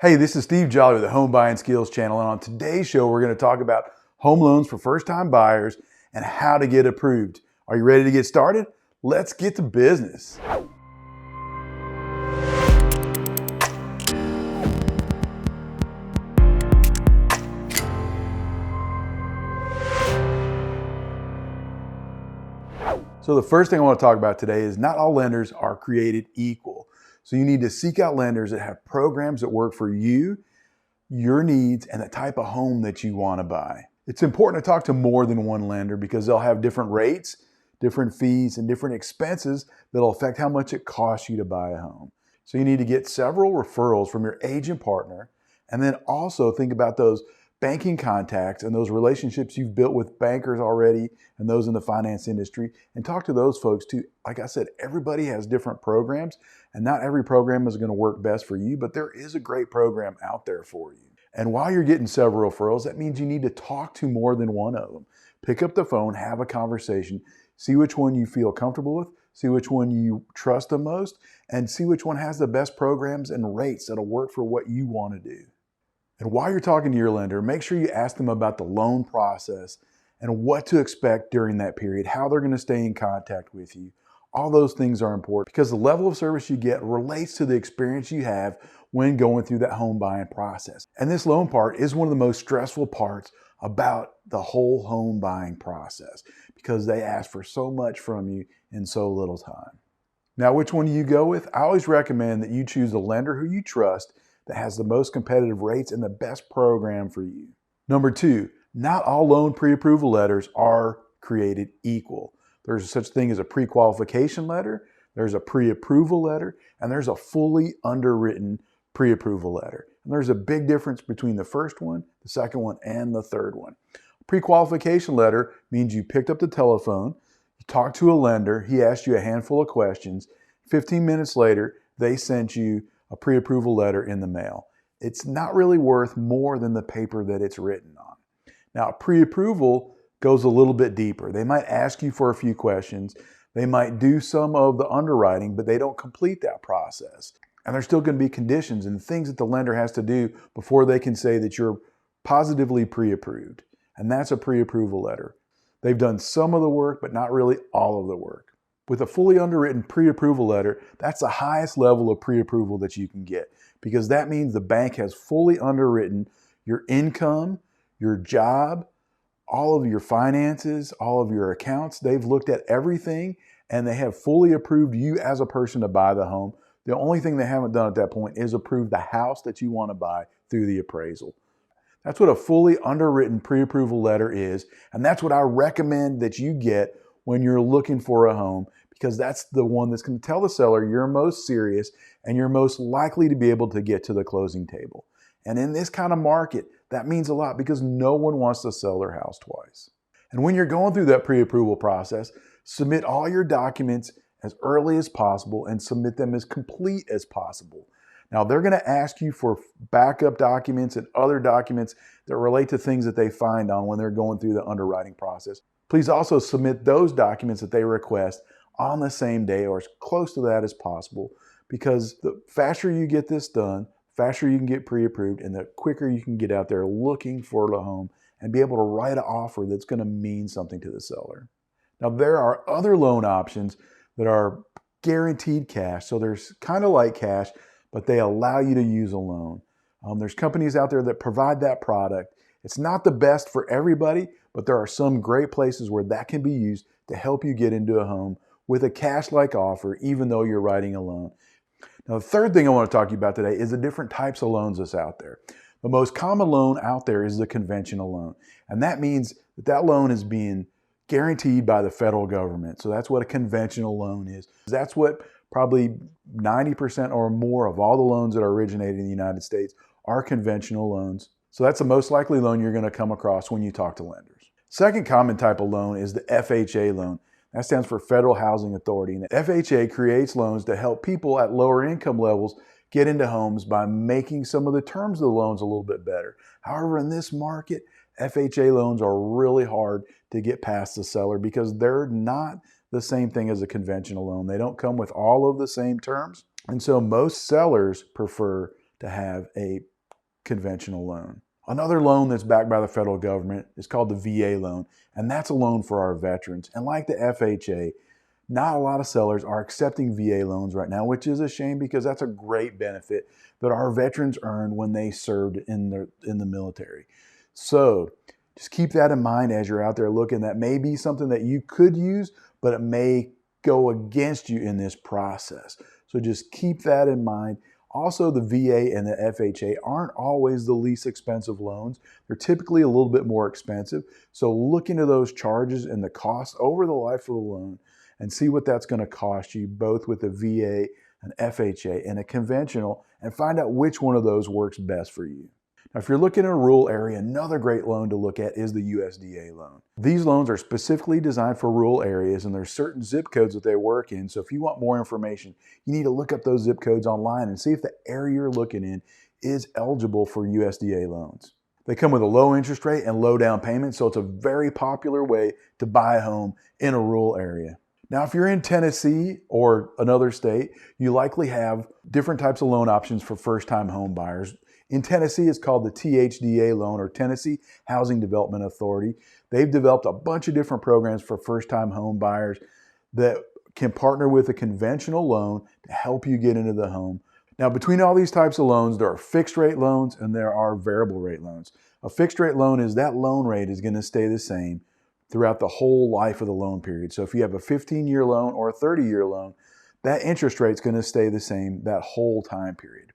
Hey, this is Steve Jolly with the Home Buying Skills channel, and on today's show, we're going to talk about home loans for first-time buyers and how to get approved. Are you ready to get started? Let's get to business. So the first thing I want to talk about today is not all lenders are created equal. So you need to seek out lenders that have programs that work for you, your needs, and the type of home that you want to buy. It's important to talk to more than one lender because they'll have different rates, different fees, and different expenses that'll affect how much it costs you to buy a home. So you need to get several referrals from your agent partner, and then also think about those banking contacts and those relationships you've built with bankers already and those in the finance industry, and talk to those folks too. Like I said, everybody has different programs, and not every program is going to work best for you, but there is a great program out there for you. And while you're getting several referrals, that means you need to talk to more than one of them. Pick up the phone, have a conversation, see which one you feel comfortable with, see which one you trust the most, and see which one has the best programs and rates that'll work for what you want to do. And while you're talking to your lender, make sure you ask them about the loan process and what to expect during that period, how they're going to stay in contact with you. All those things are important because the level of service you get relates to the experience you have when going through that home buying process. And this loan part is one of the most stressful parts about the whole home buying process because they ask for so much from you in so little time. Now, which one do you go with? I always recommend that you choose a lender who you trust that has the most competitive rates and the best program for you. Number two, not all loan pre-approval letters are created equal. There's such thing as a pre-qualification letter, there's a pre-approval letter, and there's a fully underwritten pre-approval letter. And there's a big difference between the first one, the second one, and the third one. A pre-qualification letter means you picked up the telephone, you talked to a lender, he asked you a handful of questions, 15 minutes later, they sent you a pre-approval letter in the mail. It's not really worth more than the paper that it's written on. Now, pre-approval goes a little bit deeper. They might ask you for a few questions. They might do some of the underwriting, but they don't complete that process. And there's still going to be conditions and things that the lender has to do before they can say that you're positively pre-approved. And that's a pre-approval letter. They've done some of the work, but not really all of the work. With a fully underwritten pre-approval letter, that's the highest level of pre-approval that you can get because that means the bank has fully underwritten your income, your job, all of your finances, all of your accounts. They've looked at everything and they have fully approved you as a person to buy the home. The only thing they haven't done at that point is approve the house that you want to buy through the appraisal. That's what a fully underwritten pre-approval letter is, and that's what I recommend that you get when you're looking for a home, because that's the one that's going to tell the seller you're most serious and you're most likely to be able to get to the closing table. And in this kind of market, that means a lot because no one wants to sell their house twice. And when you're going through that pre-approval process, submit all your documents as early as possible and submit them as complete as possible. Now, they're going to ask you for backup documents and other documents that relate to things that they find on when they're going through the underwriting process. Please also submit those documents that they request on the same day or as close to that as possible, because the faster you get this done, faster you can get pre-approved, and the quicker you can get out there looking for a home and be able to write an offer that's going to mean something to the seller. Now, there are other loan options that are guaranteed cash. So there's kind of like cash, but they allow you to use a loan. There's companies out there that provide that product. It's not the best for everybody, but there are some great places where that can be used to help you get into a home with a cash-like offer, even though you're writing a loan. Now, the third thing I want to talk to you about today is the different types of loans that's out there. The most common loan out there is the conventional loan. And that means that that loan is being guaranteed by the federal government. So that's what a conventional loan is. That's what probably 90% or more of all the loans that are originated in the United States are conventional loans. So that's the most likely loan you're going to come across when you talk to lenders. Second common type of loan is the FHA loan. That stands for Federal Housing Authority. And the FHA creates loans to help people at lower income levels get into homes by making some of the terms of the loans a little bit better. However, in this market, FHA loans are really hard to get past the seller because they're not the same thing as a conventional loan. They don't come with all of the same terms. And so most sellers prefer to have a conventional loan. Another loan that's backed by the federal government is called the VA loan, and that's a loan for our veterans. And like the FHA, not a lot of sellers are accepting VA loans right now, which is a shame because that's a great benefit that our veterans earned when they served in the military. So just keep that in mind as you're out there looking. That may be something that you could use, but it may go against you in this process. So just keep that in mind. Also, the VA and the FHA aren't always the least expensive loans. They're typically a little bit more expensive. So look into those charges and the cost over the life of the loan and see what that's going to cost you, both with the VA and FHA and a conventional, and find out which one of those works best for you. Now, if you're looking in a rural area, another great loan to look at is the USDA loan. These loans are specifically designed for rural areas, and there's certain zip codes that they work in. So if you want more information, you need to look up those zip codes online and see if the area you're looking in is eligible for USDA loans. They come with a low interest rate and low down payment, so it's a very popular way to buy a home in a rural area. Now, if you're in Tennessee or another state, you likely have different types of loan options for first-time home buyers. In Tennessee, it's called the THDA loan, or Tennessee Housing Development Authority. They've developed a bunch of different programs for first-time home buyers that can partner with a conventional loan to help you get into the home. Now, between all these types of loans, there are fixed rate loans and there are variable rate loans. A fixed rate loan is that loan rate is going to stay the same throughout the whole life of the loan period. So if you have a 15-year loan or a 30-year loan, that interest rate is going to stay the same that whole time period.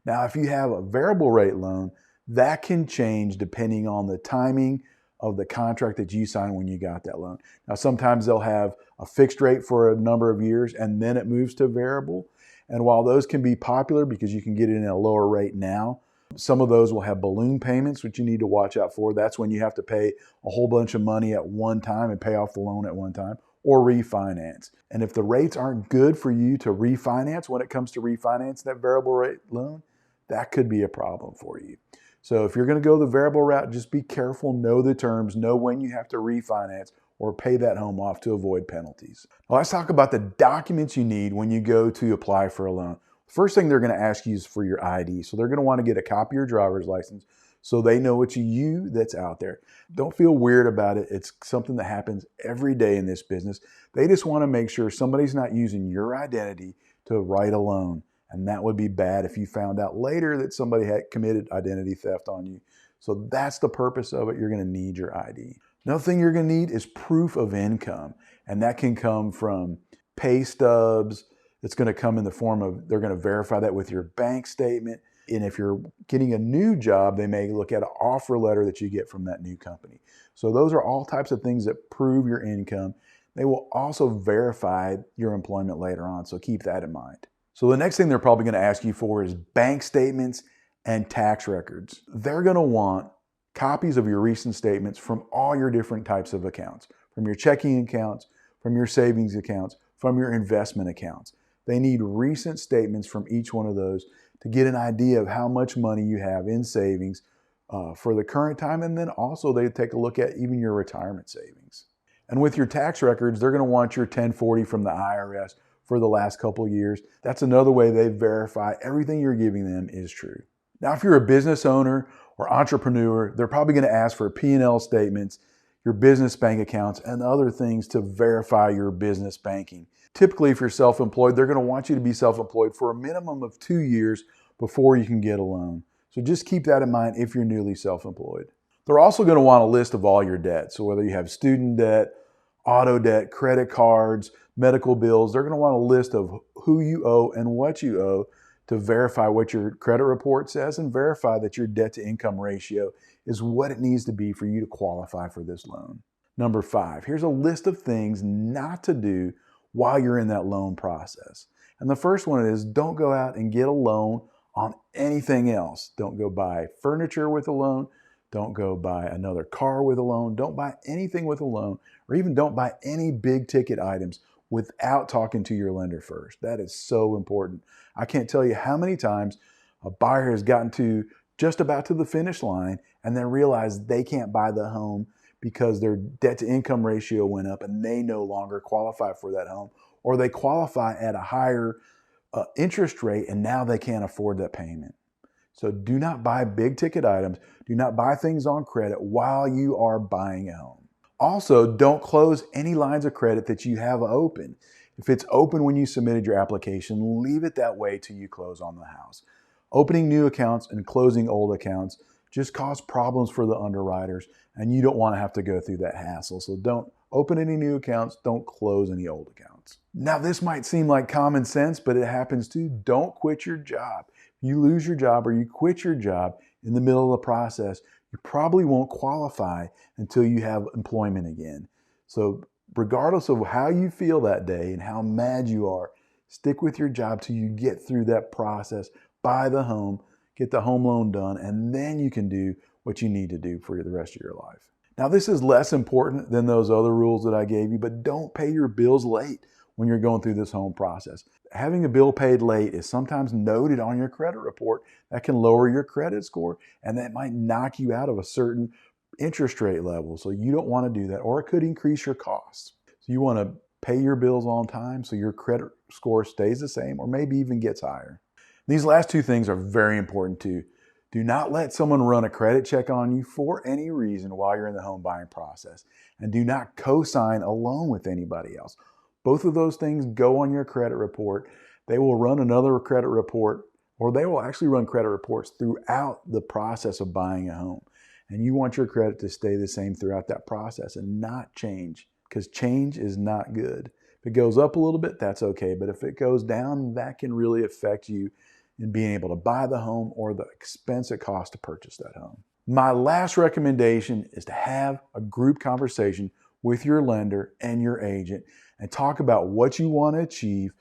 Now, if you have a variable rate loan, that can change depending on the timing of the contract that you signed when you got that loan. Now, sometimes they'll have a fixed rate for a number of years and then it moves to variable. And while those can be popular because you can get it in a lower rate now, some of those will have balloon payments, which you need to watch out for. That's when you have to pay a whole bunch of money at one time and pay off the loan at one time, or refinance. And if the rates aren't good for you to refinance when it comes to refinance that variable rate loan, that could be a problem for you. So if you're going to go the variable route, just be careful, know the terms, know when you have to refinance or pay that home off to avoid penalties. Now, let's talk about the documents you need when you go to apply for a loan. First thing they're going to ask you is for your ID. So they're going to want to get a copy of your driver's license so they know it's you that's out there. Don't feel weird about it. It's something that happens every day in this business. They just want to make sure somebody's not using your identity to write a loan. And that would be bad if you found out later that somebody had committed identity theft on you. So that's the purpose of it. You're going to need your ID. Another thing you're going to need is proof of income. And that can come from pay stubs. It's going to come in the form of, they're going to verify that with your bank statement. And if you're getting a new job, they may look at an offer letter that you get from that new company. So those are all types of things that prove your income. They will also verify your employment later on. So keep that in mind. So the next thing they're probably going to ask you for is bank statements and tax records. They're going to want copies of your recent statements from all your different types of accounts, from your checking accounts, from your savings accounts, from your investment accounts. They need recent statements from each one of those to get an idea of how much money you have in savings for the current time. And then also they take a look at even your retirement savings. And with your tax records, they're going to want your 1040 from the IRS for the last couple of years. That's another way they verify everything you're giving them is true. Now, if you're a business owner or entrepreneur, they're probably going to ask for P&L statements, your business bank accounts, and other things to verify your business banking. Typically, if you're self-employed, they're going to want you to be self-employed for a minimum of 2 years before you can get a loan. So just keep that in mind if you're newly self-employed. They're also going to want a list of all your debt. So whether you have student debt, auto debt, credit cards, medical bills, they're going to want a list of who you owe and what you owe to verify what your credit report says and verify that your debt to income ratio is what it needs to be for you to qualify for this loan. Number 5, here's a list of things not to do while you're in that loan process. And the first one is don't go out and get a loan on anything else. Don't go buy furniture with a loan. Don't go buy another car with a loan. Don't buy anything with a loan, or even don't buy any big ticket items without talking to your lender first. That is so important. I can't tell you how many times a buyer has gotten to just about to the finish line and then realized they can't buy the home because their debt to income ratio went up and they no longer qualify for that home, or they qualify at a higher interest rate and now they can't afford that payment. So do not buy big ticket items. Do not buy things on credit while you are buying a home. Also, don't close any lines of credit that you have open. If it's open when you submitted your application, leave it that way till you close on the house. Opening new accounts and closing old accounts just cause problems for the underwriters, and you don't want to have to go through that hassle. So don't open any new accounts, don't close any old accounts. Now, this might seem like common sense, but it happens too. Don't quit your job. If you lose your job or you quit your job in the middle of the process, you probably won't qualify until you have employment again. So regardless of how you feel that day and how mad you are, stick with your job till you get through that process, buy the home, get the home loan done, and then you can do what you need to do for the rest of your life. Now, this is less important than those other rules that I gave you, but don't pay your bills late when you're going through this home process. Having a bill paid late is sometimes noted on your credit report. That can lower your credit score, and that might knock you out of a certain interest rate level. So you don't want to do that, or it could increase your costs. So you want to pay your bills on time so your credit score stays the same or maybe even gets higher. These last two things are very important too. Do not let someone run a credit check on you for any reason while you're in the home buying process. And do not co-sign a loan with anybody else. Both of those things go on your credit report. They will run another credit report, or they will actually run credit reports throughout the process of buying a home. And you want your credit to stay the same throughout that process and not change, because change is not good. If it goes up a little bit, that's okay. But if it goes down, that can really affect you in being able to buy the home or the expense it costs to purchase that home. My last recommendation is to have a group conversation with your lender and your agent and talk about what you want to achieve,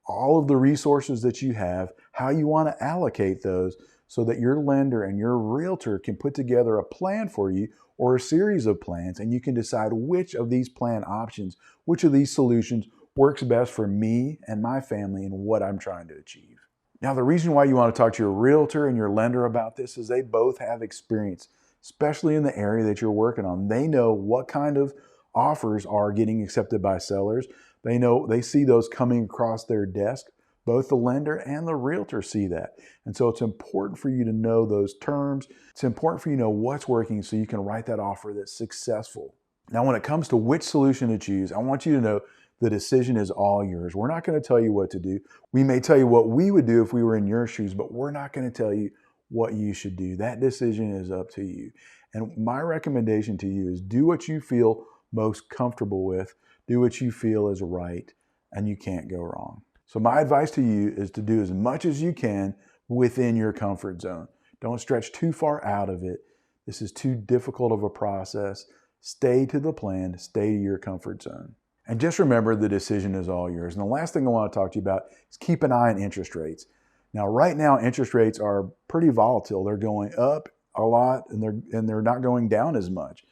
all of the resources that you have, how you want to allocate those so that your lender and your realtor can put together a plan for you or a series of plans, and you can decide which of these plan options, which of these solutions works best for me and my family and what I'm trying to achieve. Now, the reason why you want to talk to your realtor and your lender about this is they both have experience, especially in the area that you're working on. They know what kind of offers are getting accepted by sellers. They see those coming across their desk. Both the lender and the realtor see that. And so it's important for you to know those terms. It's important for you to know what's working so you can write that offer that's successful. Now, when it comes to which solution to choose, I want you to know the decision is all yours. We're not going to tell you what to do. We may tell you what we would do if we were in your shoes, but we're not going to tell you what you should do. That decision is up to you. And my recommendation to you is do what you feel most comfortable with, do what you feel is right, and you can't go wrong. So my advice to you is to do as much as you can within your comfort zone. Don't stretch too far out of it. This is too difficult of a process. Stay to the plan, stay to your comfort zone. And just remember, the decision is all yours. And the last thing I want to talk to you about is keep an eye on interest rates. Now, right now, interest rates are pretty volatile. They're going up a lot and they're not going down as much.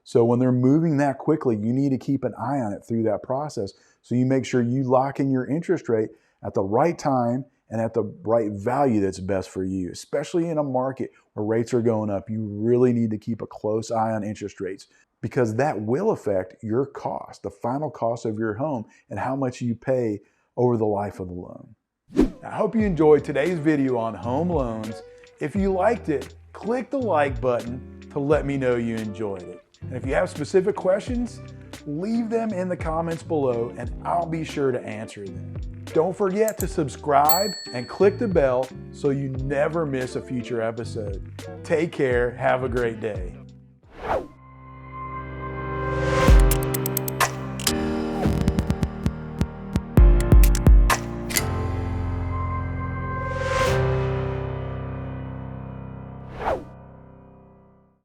So when they're moving that quickly, you need to keep an eye on it through that process. So you make sure you lock in your interest rate at the right time and at the right value that's best for you, especially in a market where rates are going up. You really need to keep a close eye on interest rates because that will affect your cost, the final cost of your home and how much you pay over the life of the loan. I hope you enjoyed today's video on home loans. If you liked it, click the like button to let me know you enjoyed it. And if you have specific questions, leave them in the comments below and I'll be sure to answer them. Don't forget to subscribe and click the bell so you never miss a future episode. Take care. Have a great day.